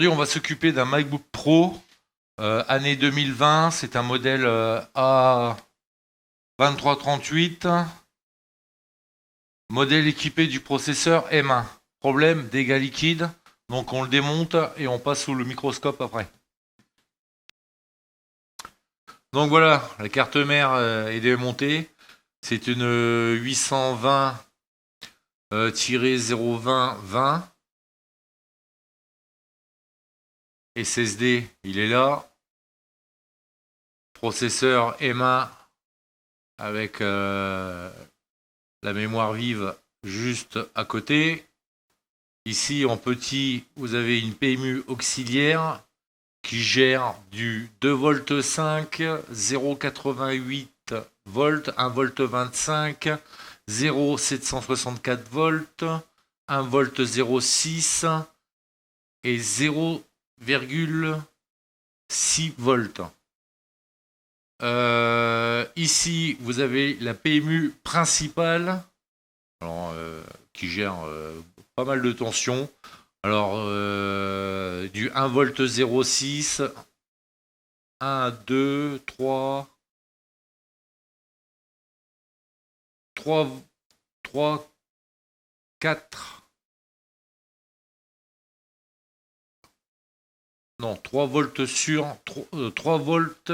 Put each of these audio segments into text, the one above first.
aujourd'hui, on va s'occuper d'un MacBook Pro année 2020. C'est un modèle A2338, modèle équipé du processeur M1. Problème, dégâts liquides. Donc on le démonte et on passe sous le microscope après. Donc voilà, la carte mère est démontée. C'est une 820-020-20. SSD, il est là. Processeur M1 avec la mémoire vive juste à côté. Ici en petit, vous avez une PMU auxiliaire qui gère du 2,5 V, 0,88 volts, 1,25 V, 0,764 volts, 1 volt 0,6 et 0,6 volts. Ici, vous avez la PMU principale alors, qui gère pas mal de tension. Alors, du 1 volt 0,6, 1, 2, 3, 3, 3, 4, non, 3 volts sur 3 volts,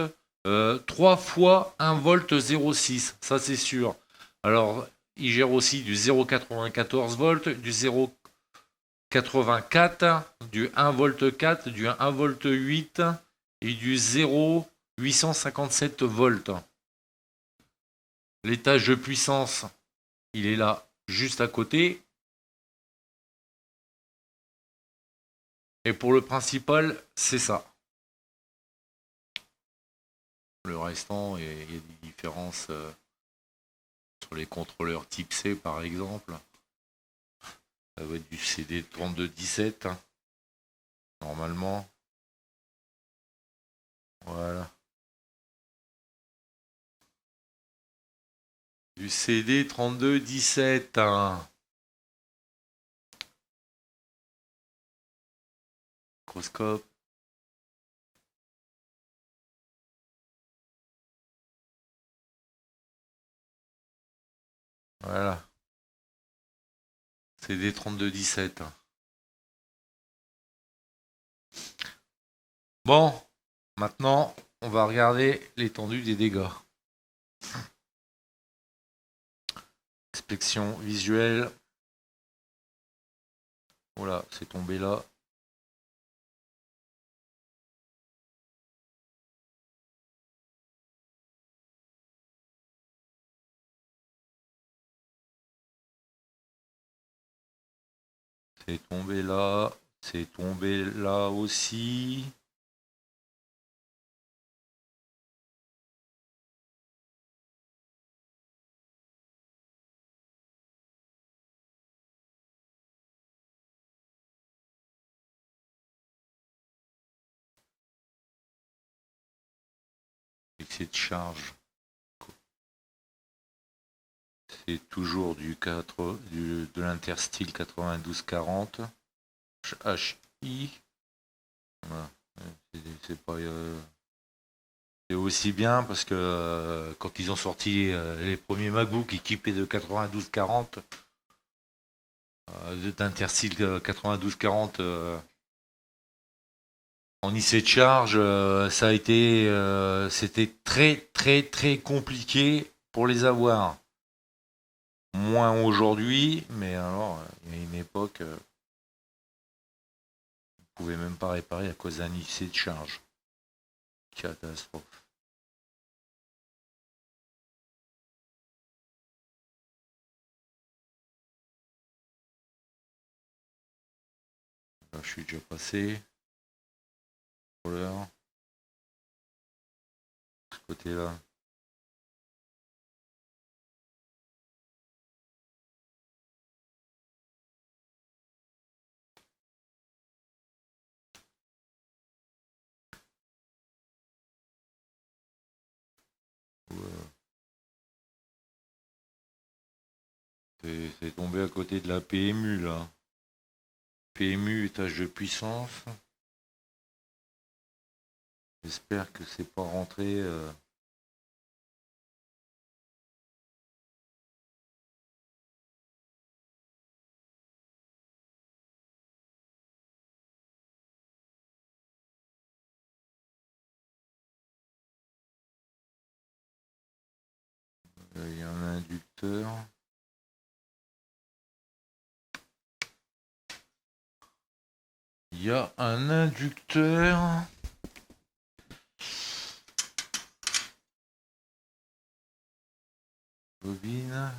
3 fois 1 volt 0,6, ça c'est sûr. Alors, il gère aussi du 0,94 volts, du 0,84, du 1 volt 4, du 1 volt 8 et du 0,857 volts. L'étage de puissance, il est là, juste à côté. Et pour le principal, c'est ça. Le restant, il y a des différences sur les contrôleurs type C, par exemple. Ça va être du CD 3217, hein, normalement. Voilà. Du CD 3217. Hein. Microscope. Voilà. CD 3217. Hein. Bon, maintenant, on va regarder l'étendue des dégâts. Inspection visuelle. Voilà, c'est tombé là. C'est tombé là. C'est tombé là aussi. Excès de charge. C'est toujours de l'interstyle 9240 HI. Voilà. C'est pas c'est aussi bien parce que quand ils ont sorti les premiers MacBook équipés de 9240 d'interstyle 9240 en IC de charge, ça a été c'était très compliqué pour les avoir. Moins aujourd'hui, mais alors, il y a une époque, on ne pouvait même pas réparer à cause d'un IC de charge. Catastrophe. Là, je suis déjà passé. Ce côté-là. C'est tombé à côté de la PMU là. PMU, étage de puissance. J'espère que c'est pas rentré. Il y a un inducteur. Il y a un inducteur. Bobine.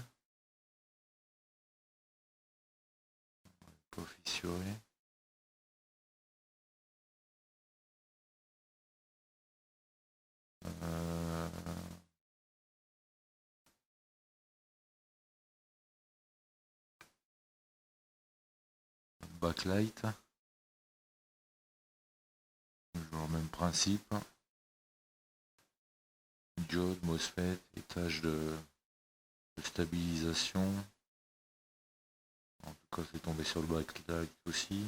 Pas fissuré. Backlight. Toujours le même principe. Diode, MOSFET, étage de stabilisation. En tout cas, c'est tombé sur le backlight aussi.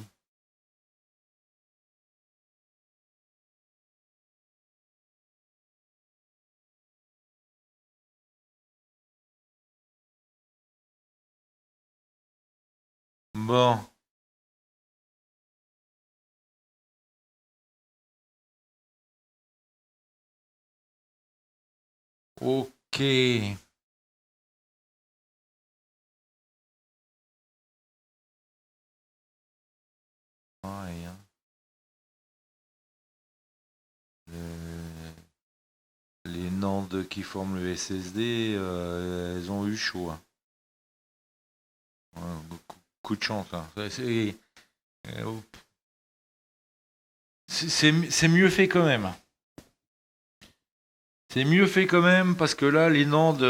Bon. Ok. Pareil, hein. Les NAND qui forment le SSD, elles ont eu chaud. Hein. Ouais, coup de chance. Hein. C'est mieux fait quand même. C'est mieux fait quand même parce que là, les NAND.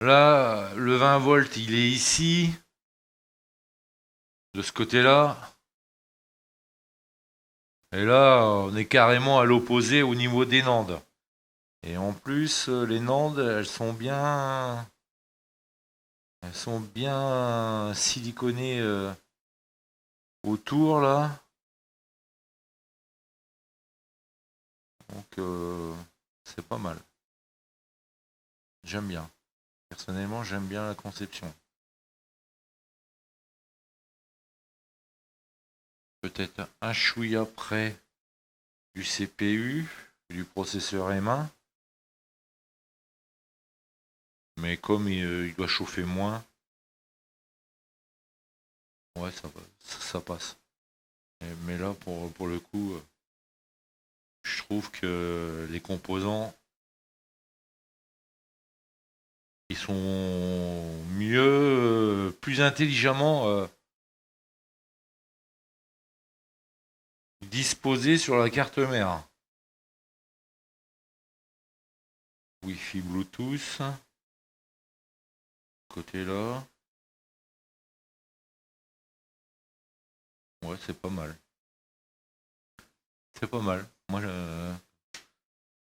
Là, le 20 volts, il est ici. De ce côté-là. Et là, on est carrément à l'opposé au niveau des NAND. Et en plus, les NAND, elles sont bien siliconées autour là. Donc, c'est pas mal. J'aime bien. Personnellement, j'aime bien la conception. Peut-être un chouïa près du CPU, du processeur M1. Mais comme il doit chauffer moins, ouais, ça passe. Mais là, pour le coup, je trouve que les composants, ils sont mieux, plus intelligemment disposés sur la carte mère. Wi-Fi, Bluetooth, côté là. Ouais, c'est pas mal. C'est pas mal. Moi,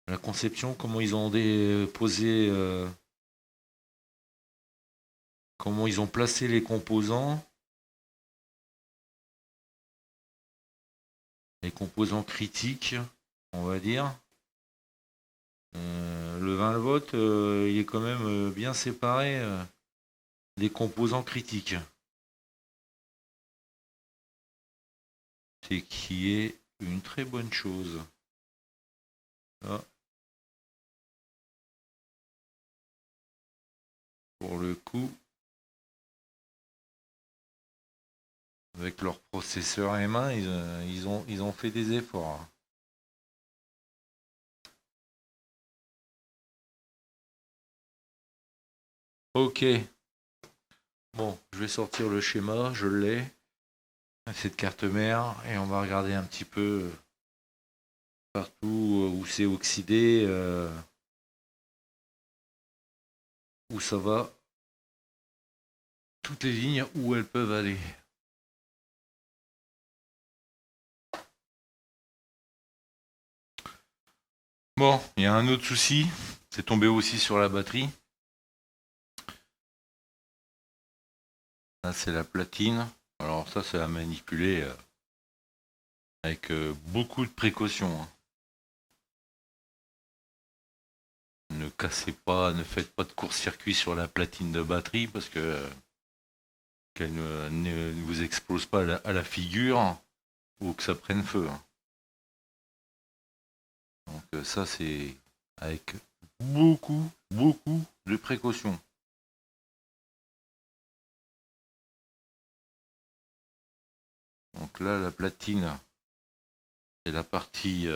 la conception, comment ils ont déposé, comment ils ont placé les composants, critiques, on va dire. Le 20 volts, il est quand même bien séparé des composants critiques. C'est qui est une très bonne chose. Là, pour le coup, avec leur processeur M1, ils ont fait des efforts. Ok. Bon, je vais sortir le schéma, je l'ai. Cette carte mère, et on va regarder un petit peu partout où c'est oxydé, où ça va, toutes les lignes où elles peuvent aller. Bon, il y a un autre souci, c'est tombé aussi sur la batterie. Là, c'est la platine. Alors ça, c'est à manipuler avec beaucoup de précautions, hein. Ne cassez pas, ne faites pas de court-circuit sur la platine de batterie parce que qu'elle ne vous explose pas à la figure ou que ça prenne feu, hein. Donc ça c'est avec beaucoup de précautions. Donc là la platine c'est la partie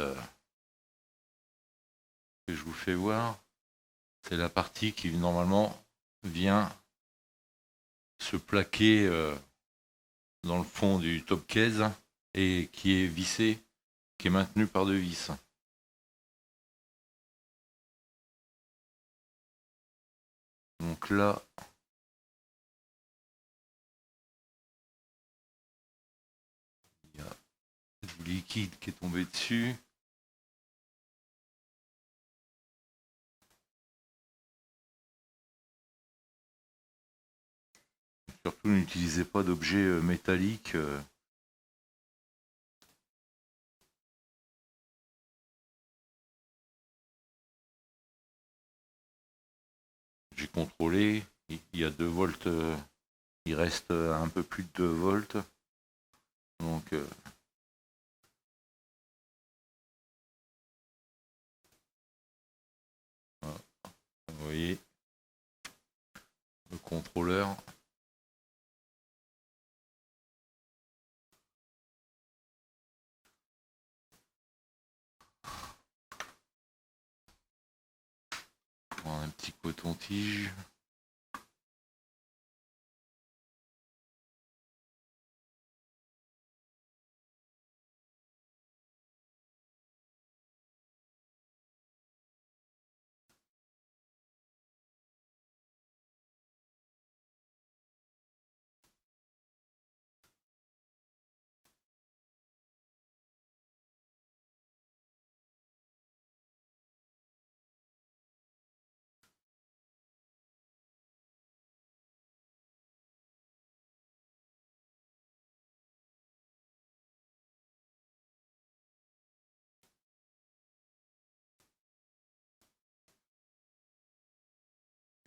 que je vous fais voir. C'est la partie qui normalement vient se plaquer dans le fond du top case et qui est vissée, qui est maintenue par deux vis. Donc là, il y a du liquide qui est tombé dessus. Surtout n'utilisez pas d'objets métalliques. J'ai contrôlé, il y a 2 volts, il reste un peu plus de 2 volts. Donc voilà, vous voyez le contrôleur. Un petit coton-tige.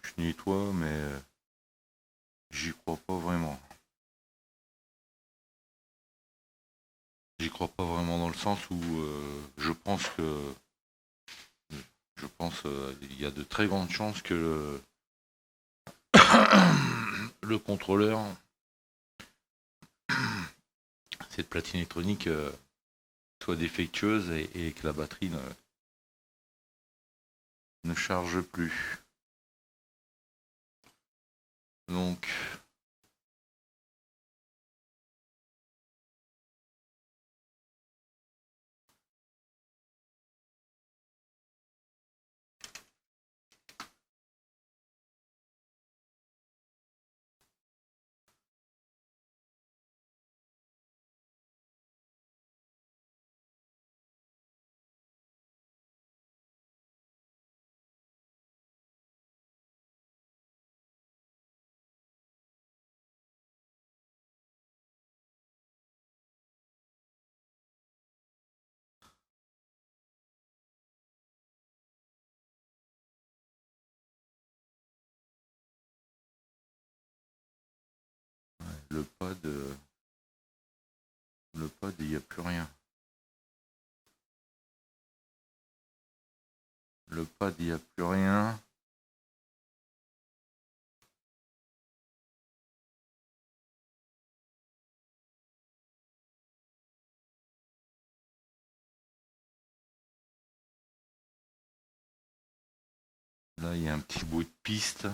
Je nettoie, mais j'y crois pas vraiment. J'y crois pas vraiment dans le sens où je pense il y a de très grandes chances que le contrôleur, cette platine électronique, soit défectueuse et que la batterie ne charge plus. Donc le pad, il n'y a plus rien. Le pad, il n'y a plus rien. Là, il y a un petit bout de piste.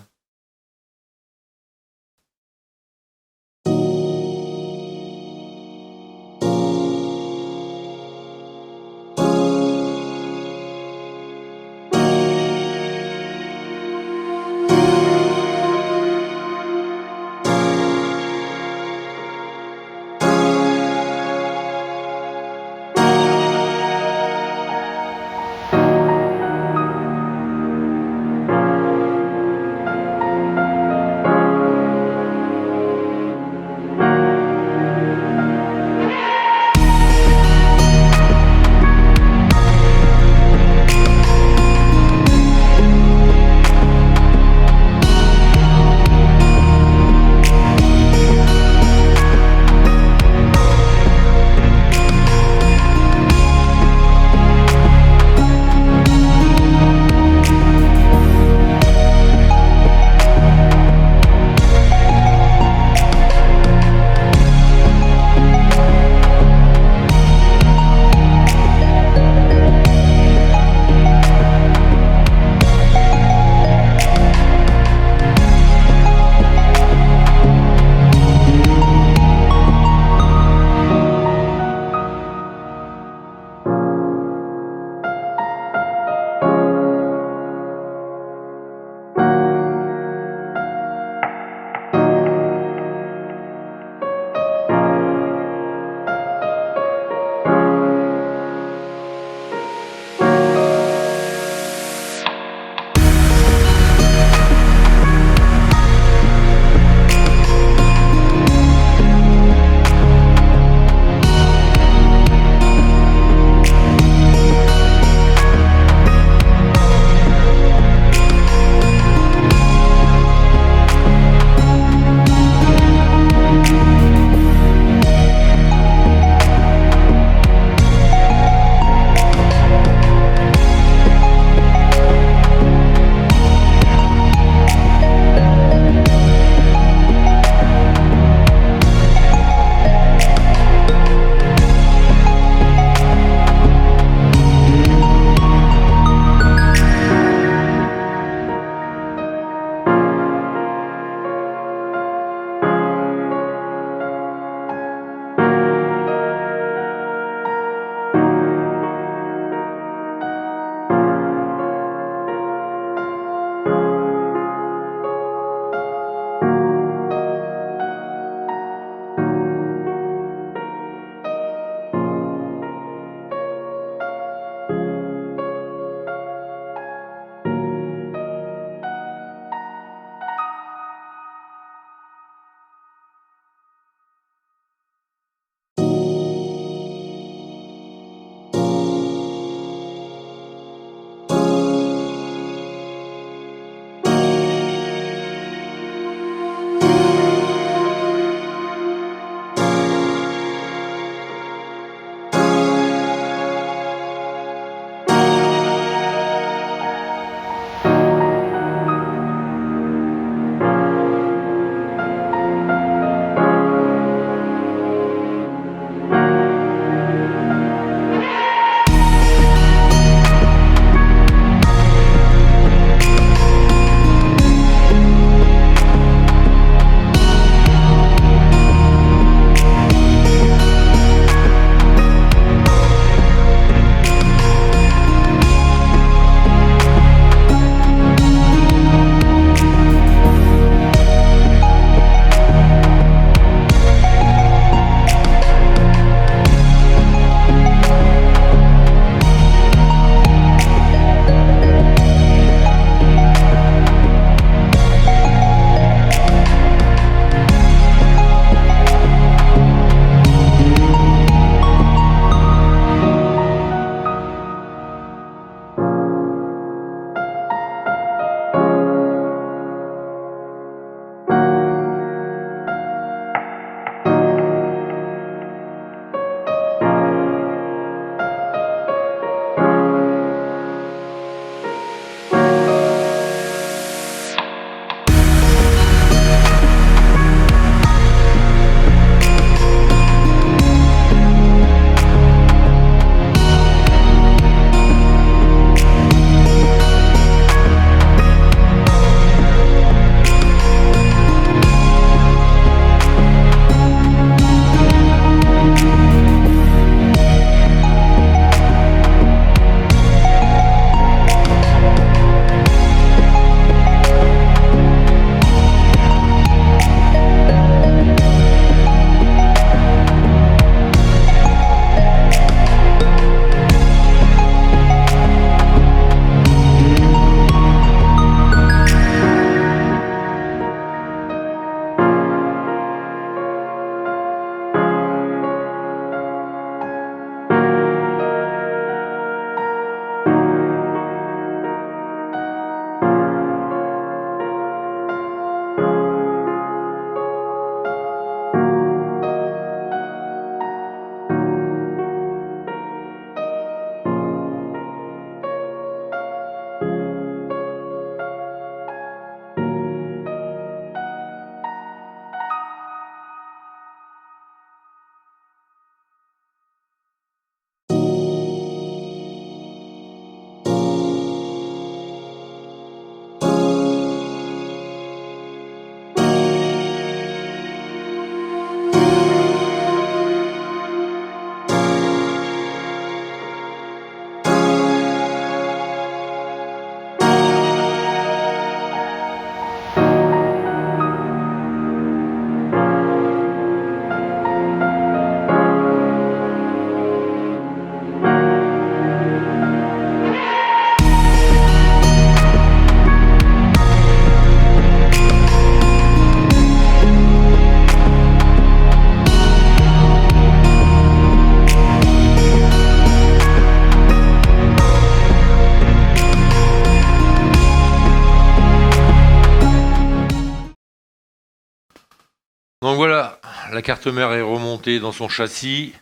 Donc voilà, la carte mère est remontée dans son châssis.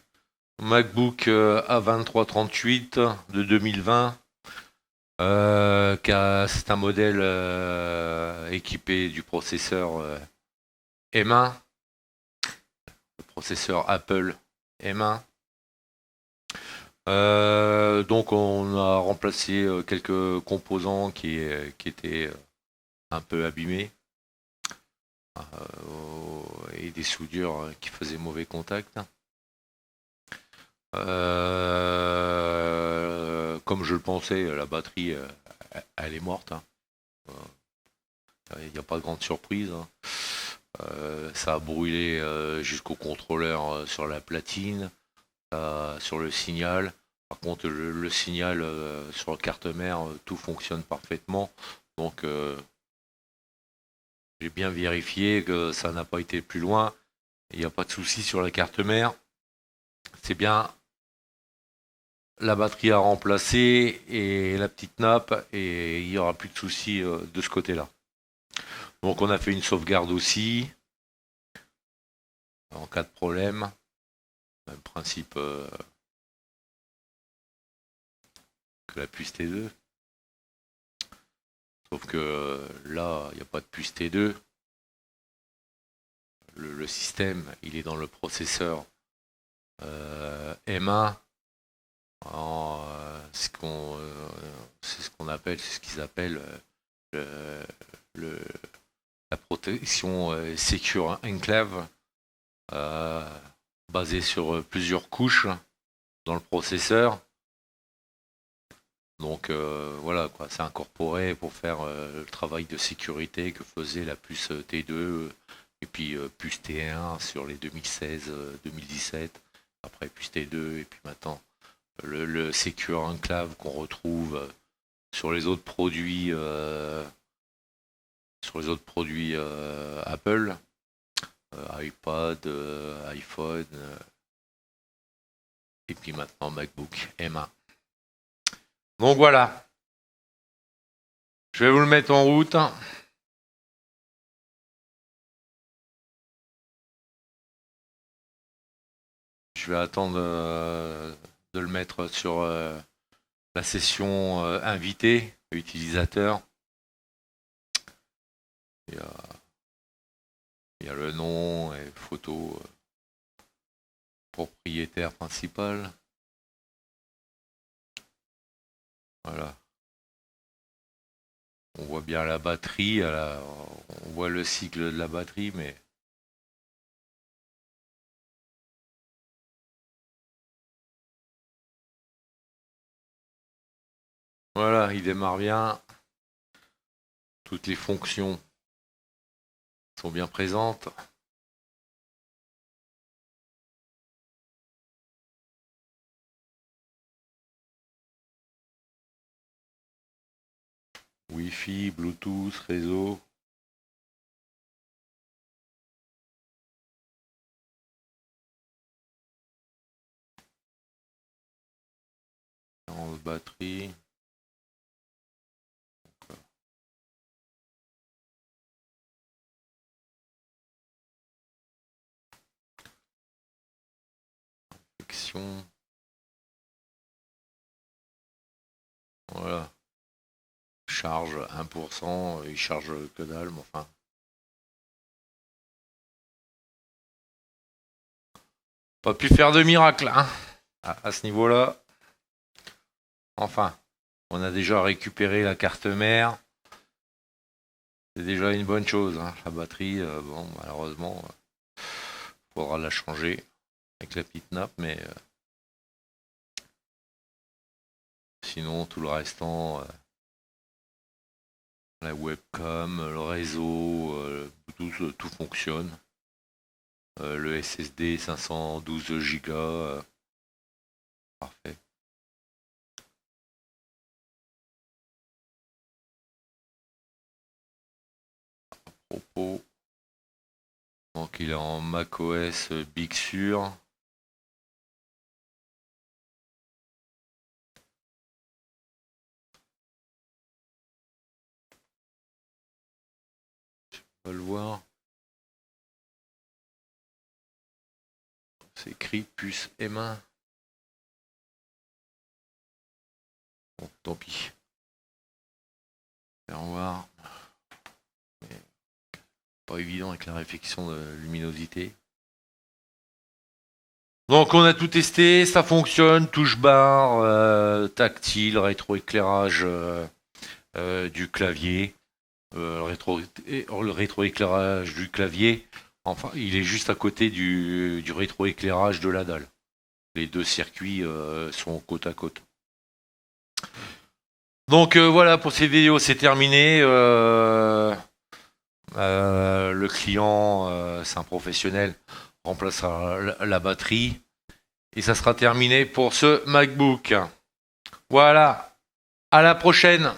MacBook A2338 de 2020. C'est un modèle équipé du processeur M1, le processeur Apple M1. Donc on a remplacé quelques composants qui étaient un peu abîmés et des soudures qui faisaient mauvais contact. Comme je le pensais, la batterie elle est morte, hein. Il n'y a pas de grande surprise, hein. Ça a brûlé jusqu'au contrôleur sur la platine, sur le signal. Par contre, le signal sur la carte mère, tout fonctionne parfaitement. Donc, j'ai bien vérifié que ça n'a pas été plus loin. Il n'y a pas de souci sur la carte mère. C'est bien la batterie à remplacer et la petite nappe, et il n'y aura plus de souci de ce côté-là. Donc, on a fait une sauvegarde aussi en cas de problème. Même principe que la puce T2. Sauf que là, il n'y a pas de puce T2. Le système, il est dans le processeur M1. C'est ce qu'on appelle, c'est ce qu'ils appellent le- la protection Secure Enclave, euh, basée sur plusieurs couches dans le processeur. Donc voilà quoi, c'est incorporé pour faire le travail de sécurité que faisait la puce T2 et puis puce T1 sur les 2016-2017. Après puce T2 et puis maintenant le Secure Enclave qu'on retrouve sur les autres produits Apple, iPad, iPhone et puis maintenant MacBook M1. Donc voilà, je vais vous le mettre en route. Je vais attendre de le mettre sur la session invité, utilisateur. Il y a le nom et photo propriétaire principal. Voilà. On voit bien la batterie, on voit le cycle de la batterie, mais voilà, il démarre bien. Toutes les fonctions sont bien présentes. Wi-Fi, Bluetooth, réseau. Batterie. Action. Voilà. Charge 1%, il charge que dalle, mais enfin. Pas pu faire de miracle, hein, à ce niveau-là. Enfin, on a déjà récupéré la carte mère. C'est déjà une bonne chose, hein. La batterie, bon, malheureusement, faudra la changer avec la petite nappe, mais sinon, tout le restant, la webcam, le réseau, tout fonctionne. Le SSD 512 Go, parfait. Propos. Donc il est en macOS Big Sur. On va le voir. C'est écrit puce M1. Bon, tant pis. On va voir. Pas évident avec la réflexion de luminosité. Donc on a tout testé, ça fonctionne, touche barre, tactile, rétroéclairage du clavier, le rétroéclairage du clavier, enfin il est juste à côté du rétroéclairage de la dalle. Les deux circuits sont côte à côte. Donc voilà, pour cette vidéo c'est terminé. Le client, c'est un professionnel, remplacera la batterie et ça sera terminé pour ce MacBook. Voilà, à la prochaine.